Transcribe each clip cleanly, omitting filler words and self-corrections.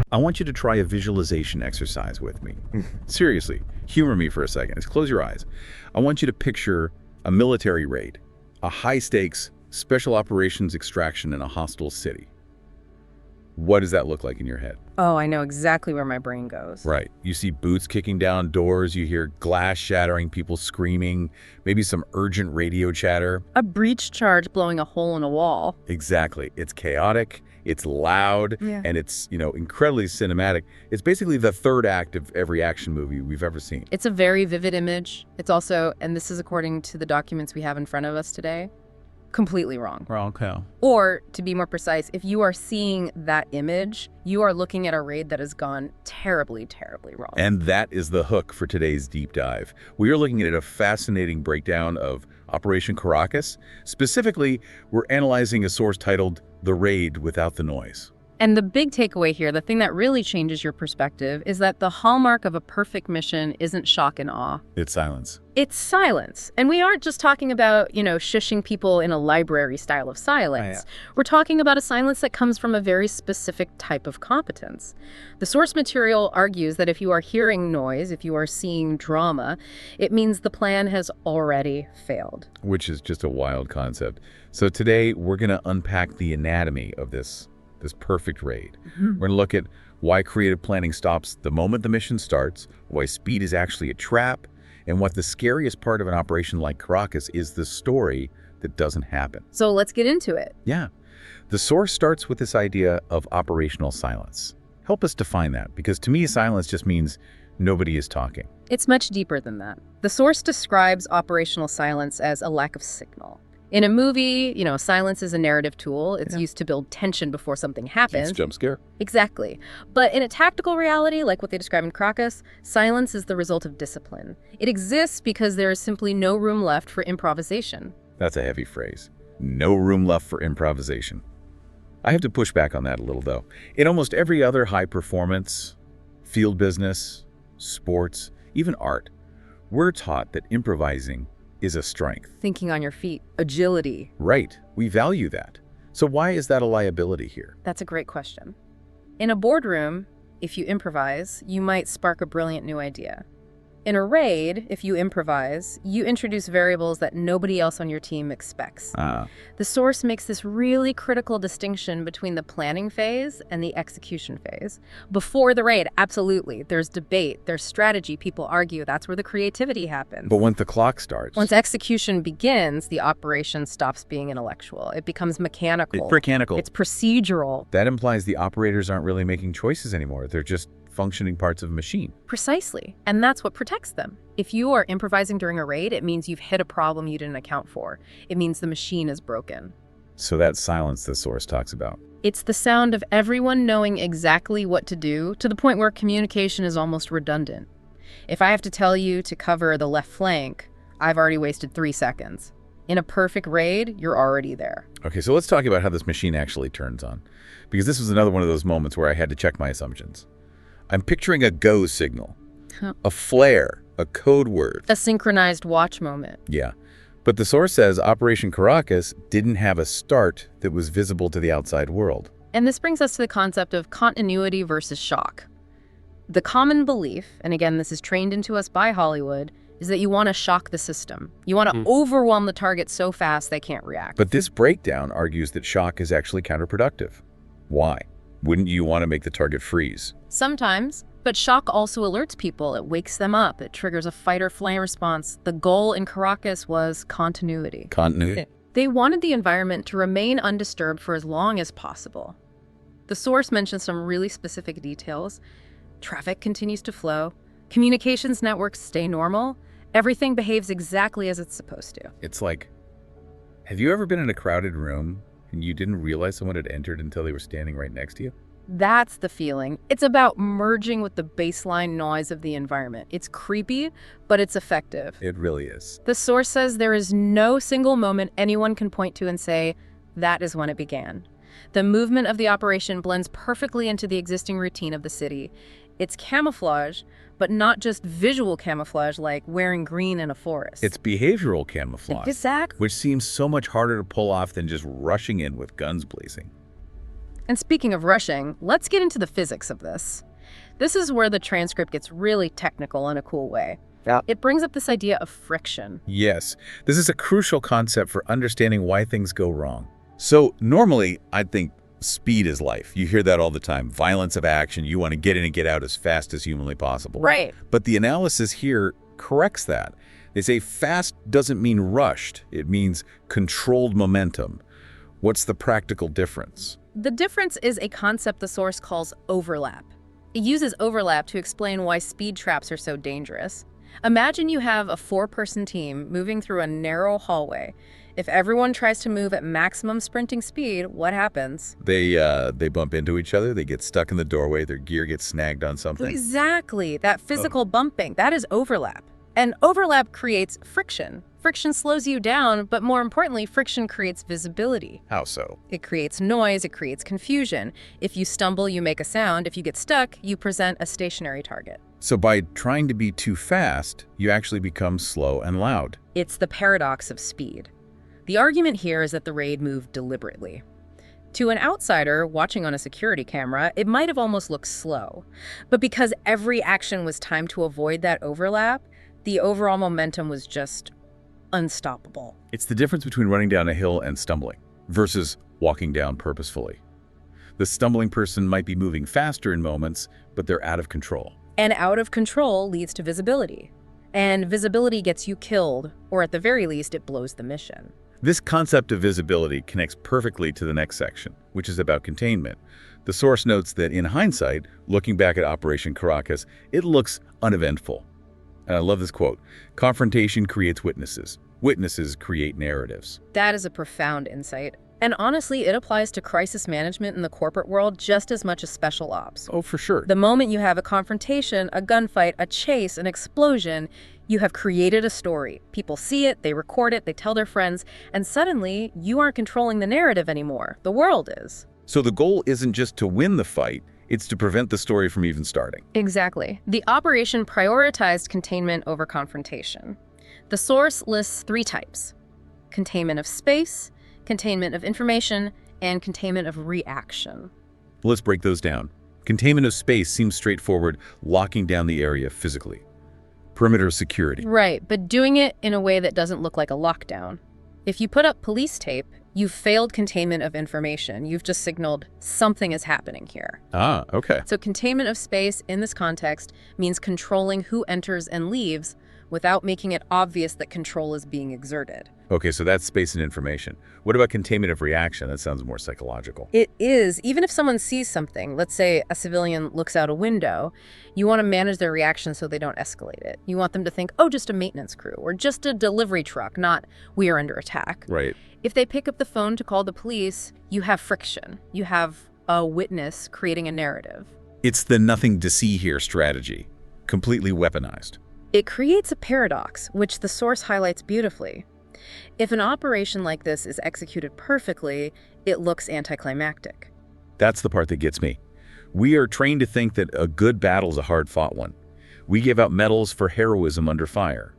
I want you to try a visualization exercise with me. Seriously, humor me for a second. Just close your eyes. I want you to picture a military raid, a high-stakes special operations extraction in a hostile city. What does that look like in your head? Oh, I know exactly where my brain goes. Right. You see boots kicking down doors, you hear glass shattering, people screaming, maybe some urgent radio chatter. A breach charge blowing a hole in a wall. Exactly. It's chaotic, it's loud, and it's, incredibly cinematic. It's basically the third act of every action movie we've ever seen. It's a very vivid image. It's also, and this is according to the documents we have in front of us today, completely wrong. Wrong cow. Or, to be more precise, if you are seeing that image, you are looking at a raid that has gone terribly, terribly wrong. And that is the hook for today's deep dive. We are looking at a fascinating breakdown of Operation Caracas. Specifically, we're analyzing a source titled The Raid Without the Noise. And the big takeaway here, the thing that really changes your perspective, is that the hallmark of a perfect mission isn't shock and awe. It's silence. It's silence. And we aren't just talking about, shushing people in a library style of silence. We're talking about a silence that comes from a very specific type of competence. The source material argues that if you are hearing noise, if you are seeing drama, it means the plan has already failed. Which is just a wild concept. So today, we're going to unpack the anatomy of this perfect raid. We're going to look at why creative planning stops the moment the mission starts, why speed is actually a trap, and what the scariest part of an operation like Caracas is the story that doesn't happen. So let's get into it. Yeah. The source starts with this idea of operational silence. Help us define that, because to me, silence just means nobody is talking. It's much deeper than that. The source describes operational silence as a lack of signal. In a movie, silence is a narrative tool. It's used to build tension before something happens. It's jump scare. Exactly. But in a tactical reality, like what they describe in Caracas, silence is the result of discipline. It exists because there is simply no room left for improvisation. That's a heavy phrase. No room left for improvisation. I have to push back on that a little, though. In almost every other high performance, field business, sports, even art, we're taught that improvising is a strength. Thinking on your feet, agility. Right. We value that. So why is that a liability here? That's a great question. In a boardroom, if you improvise, you might spark a brilliant new idea. In a raid, if you improvise, you introduce variables that nobody else on your team expects. The source makes this really critical distinction between the planning phase and the execution phase. Before the raid, absolutely, there's debate, there's strategy, people argue, that's where the creativity happens. But once the clock starts... Once execution begins, the operation stops being intellectual. It becomes mechanical. It's mechanical. It's procedural. That implies the operators aren't really making choices anymore. They're just functioning parts of a machine. Precisely. And that's what protects them. If you are improvising during a raid, it means you've hit a problem you didn't account for. It means the machine is broken. So that silence the source talks about. It's the sound of everyone knowing exactly what to do, to the point where communication is almost redundant. If I have to tell you to cover the left flank, I've already wasted 3 seconds. In a perfect raid, you're already there. Okay, so let's talk about how this machine actually turns on. Because this was another one of those moments where I had to check my assumptions. I'm picturing a go signal, a flare, a code word. A synchronized watch moment. Yeah. But the source says Operation Caracas didn't have a start that was visible to the outside world. And this brings us to the concept of continuity versus shock. The common belief, and again, this is trained into us by Hollywood, is that you want to shock the system. You want to overwhelm the target so fast they can't react. But this breakdown argues that shock is actually counterproductive. Why? Wouldn't you want to make the target freeze? Sometimes, but shock also alerts people. It wakes them up. It triggers a fight or flight response. The goal in Caracas was continuity. Continuity? They wanted the environment to remain undisturbed for as long as possible. The source mentions some really specific details. Traffic continues to flow. Communications networks stay normal. Everything behaves exactly as it's supposed to. It's like, have you ever been in a crowded room and you didn't realize someone had entered until they were standing right next to you? That's the feeling. It's about merging with the baseline noise of the environment. It's creepy, but it's effective. It really is. The source says there is no single moment anyone can point to and say, that is when it began. The movement of the operation blends perfectly into the existing routine of the city. It's camouflage, but not just visual camouflage like wearing green in a forest. It's behavioral camouflage, Exactly. which seems so much harder to pull off than just rushing in with guns blazing. And speaking of rushing, let's get into the physics of this. This is where the transcript gets really technical in a cool way. Yeah. It brings up this idea of friction. Yes, this is a crucial concept for understanding why things go wrong. So normally, I'd think speed is life. You hear that all the time. Violence of action. You want to get in and get out as fast as humanly possible. Right. But the analysis here corrects that. They say fast doesn't mean rushed. It means controlled momentum. What's the practical difference? The difference is a concept the source calls overlap. It uses overlap to explain why speed traps are so dangerous. Imagine you have a 4-person team moving through a narrow hallway. If everyone tries to move at maximum sprinting speed, what happens? They bump into each other. They get stuck in the doorway. Their gear gets snagged on something. Exactly. That physical bumping, that is overlap. And overlap creates friction. Friction slows you down, but more importantly, friction creates visibility. How so? It creates noise, it creates confusion. If you stumble, you make a sound. If you get stuck, you present a stationary target. So by trying to be too fast, you actually become slow and loud. It's the paradox of speed. The argument here is that the raid moved deliberately. To an outsider watching on a security camera, it might have almost looked slow. But because every action was timed to avoid that overlap, the overall momentum was just unstoppable. It's the difference between running down a hill and stumbling versus walking down purposefully. The stumbling person might be moving faster in moments, but they're out of control. And out of control leads to visibility. And visibility gets you killed, or at the very least, it blows the mission. This concept of visibility connects perfectly to the next section, which is about containment. The source notes that in hindsight, looking back at Operation Caracas, it looks uneventful. And I love this quote, "Confrontation creates witnesses. Witnesses create narratives." That is a profound insight. And honestly, it applies to crisis management in the corporate world just as much as special ops. Oh, for sure. The moment you have a confrontation, a gunfight, a chase, an explosion, you have created a story. People see it, they record it, they tell their friends, and suddenly you aren't controlling the narrative anymore. The world is. So the goal isn't just to win the fight, it's to prevent the story from even starting. Exactly. The operation prioritized containment over confrontation. The source lists 3 types: containment of space, containment of information, and containment of reaction. Let's break those down. Containment of space seems straightforward, locking down the area physically. Perimeter security. Right, but doing it in a way that doesn't look like a lockdown. If you put up police tape, you've failed containment of information. You've just signaled something is happening here. Ah, okay. So containment of space in this context means controlling who enters and leaves without making it obvious that control is being exerted. Okay, so that's space and information. What about containment of reaction? That sounds more psychological. It is. Even if someone sees something, let's say a civilian looks out a window, you want to manage their reaction so they don't escalate it. You want them to think, oh, just a maintenance crew, or just a delivery truck, not we are under attack. Right. If they pick up the phone to call the police, you have friction. You have a witness creating a narrative. It's the nothing to see here strategy, completely weaponized. It creates a paradox, which the source highlights beautifully. If an operation like this is executed perfectly, it looks anticlimactic. That's the part that gets me. We are trained to think that a good battle is a hard-fought one. We give out medals for heroism under fire.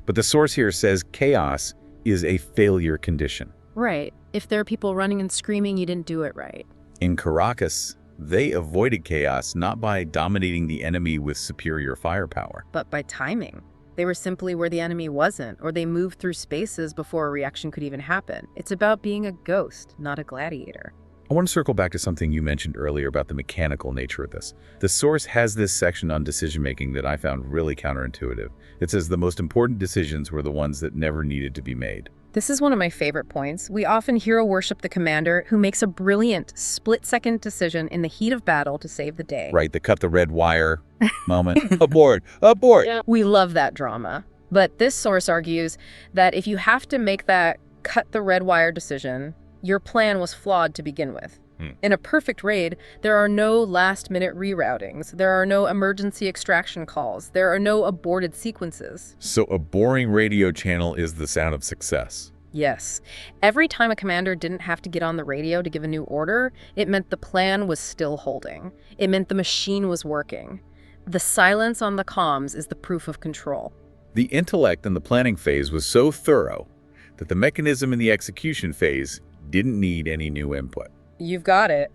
But the source here says chaos is a failure condition. Right. If there are people running and screaming, you didn't do it right. In Caracas, they avoided chaos not by dominating the enemy with superior firepower. But by timing. They were simply where the enemy wasn't, or they moved through spaces before a reaction could even happen. It's about being a ghost, not a gladiator. I want to circle back to something you mentioned earlier about the mechanical nature of this. The source has this section on decision-making that I found really counterintuitive. It says the most important decisions were the ones that never needed to be made. This is one of my favorite points. We often hero worship the commander who makes a brilliant split-second decision in the heat of battle to save the day. Right, the cut the red wire moment. Abort, abort. Yeah. We love that drama. But this source argues that if you have to make that cut the red wire decision, your plan was flawed to begin with. In a perfect raid, there are no last-minute reroutings. There are no emergency extraction calls. There are no aborted sequences. So a boring radio channel is the sound of success. Yes. Every time a commander didn't have to get on the radio to give a new order, it meant the plan was still holding. It meant the machine was working. The silence on the comms is the proof of control. The intellect in the planning phase was so thorough that the mechanism in the execution phase didn't need any new input. You've got it.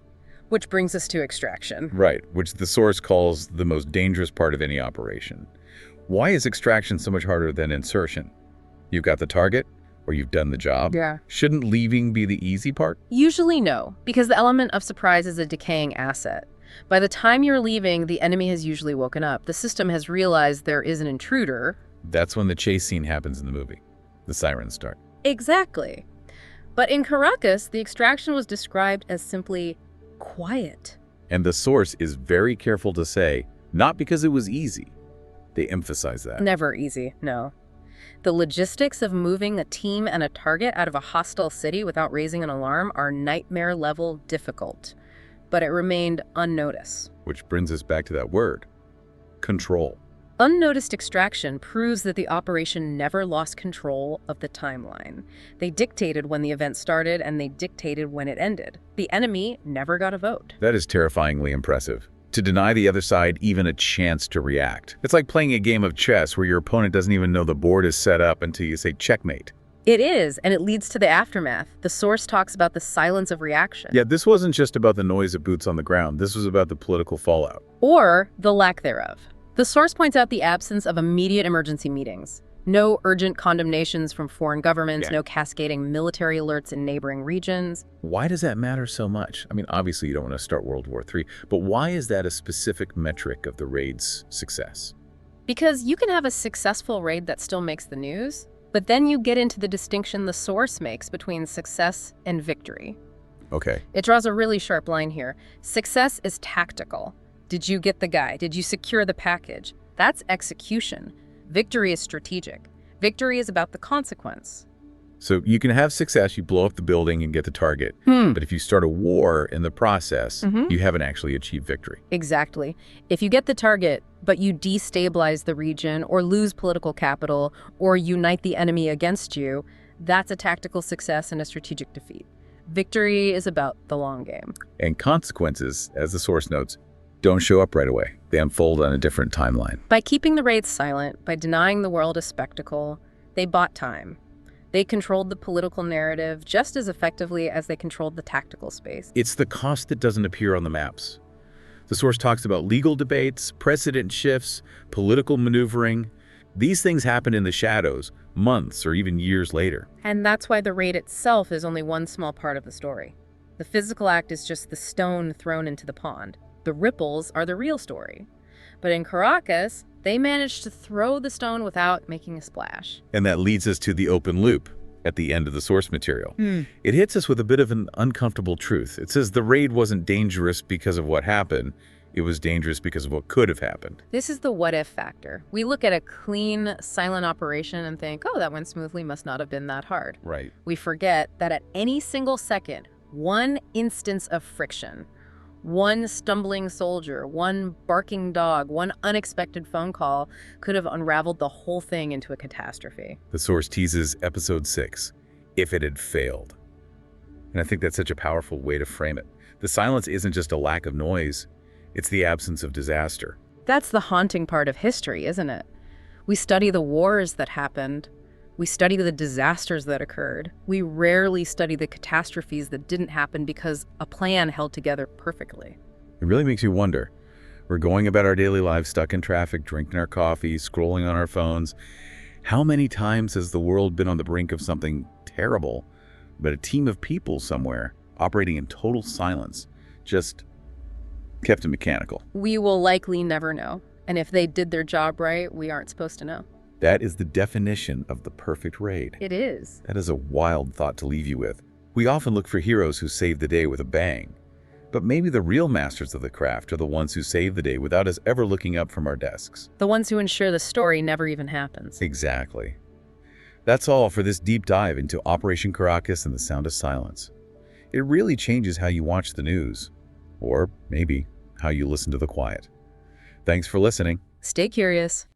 Which brings us to extraction. Right, which the source calls the most dangerous part of any operation. Why is extraction so much harder than insertion? You've got the target, or you've done the job. Yeah. Shouldn't leaving be the easy part? Usually no, because the element of surprise is a decaying asset. By the time you're leaving, the enemy has usually woken up. The system has realized there is an intruder. That's when the chase scene happens in the movie. The sirens start. Exactly. But in Caracas, the extraction was described as simply quiet. And the source is very careful to say, not because it was easy. They emphasize that. Never easy, no. The logistics of moving a team and a target out of a hostile city without raising an alarm are nightmare-level difficult. But it remained unnoticed. Which brings us back to that word, control. Unnoticed extraction proves that the operation never lost control of the timeline. They dictated when the event started and they dictated when it ended. The enemy never got a vote. That is terrifyingly impressive. To deny the other side even a chance to react. It's like playing a game of chess where your opponent doesn't even know the board is set up until you say checkmate. It is, and it leads to the aftermath. The source talks about the silence of reaction. Yeah, this wasn't just about the noise of boots on the ground. This was about the political fallout. Or the lack thereof. The source points out the absence of immediate emergency meetings. No urgent condemnations from foreign governments, no cascading military alerts in neighboring regions. Why does that matter so much? I mean, obviously you don't want to start World War III, but why is that a specific metric of the raid's success? Because you can have a successful raid that still makes the news, but then you get into the distinction the source makes between success and victory. Okay. It draws a really sharp line here. Success is tactical. Did you get the guy? Did you secure the package? That's execution. Victory is strategic. Victory is about the consequence. So you can have success, you blow up the building and get the target. But if you start a war in the process, you haven't actually achieved victory. Exactly. If you get the target, but you destabilize the region or lose political capital or unite the enemy against you, that's a tactical success and a strategic defeat. Victory is about the long game. And consequences, as the source notes, don't show up right away. They unfold on a different timeline. By keeping the raids silent, by denying the world a spectacle, they bought time. They controlled the political narrative just as effectively as they controlled the tactical space. It's the cost that doesn't appear on the maps. The source talks about legal debates, precedent shifts, political maneuvering. These things happen in the shadows, months or even years later. And that's why the raid itself is only one small part of the story. The physical act is just the stone thrown into the pond. The ripples are the real story. But in Caracas, they managed to throw the stone without making a splash. And that leads us to the open loop at the end of the source material. It hits us with a bit of an uncomfortable truth. It says the raid wasn't dangerous because of what happened. It was dangerous because of what could have happened. This is the what-if factor. We look at a clean, silent operation and think, oh, that went smoothly, must not have been that hard. Right. We forget that at any single second, one instance of friction, one stumbling soldier, one barking dog, one unexpected phone call could have unraveled the whole thing into a catastrophe. The source teases episode 6, if it had failed. And I think that's such a powerful way to frame it. The silence isn't just a lack of noise, it's the absence of disaster. That's the haunting part of history, isn't it? We study the wars that happened. We study the disasters that occurred. We rarely study the catastrophes that didn't happen because a plan held together perfectly. It really makes you wonder. We're going about our daily lives stuck in traffic, drinking our coffee, scrolling on our phones. How many times has the world been on the brink of something terrible, but a team of people somewhere operating in total silence just kept it mechanical? We will likely never know. And if they did their job right, we aren't supposed to know. That is the definition of the perfect raid. It is. That is a wild thought to leave you with. We often look for heroes who save the day with a bang. But maybe the real masters of the craft are the ones who save the day without us ever looking up from our desks. The ones who ensure the story never even happens. Exactly. That's all for this deep dive into Operation Caracas and the Sound of Silence. It really changes how you watch the news. Or maybe how you listen to the quiet. Thanks for listening. Stay curious.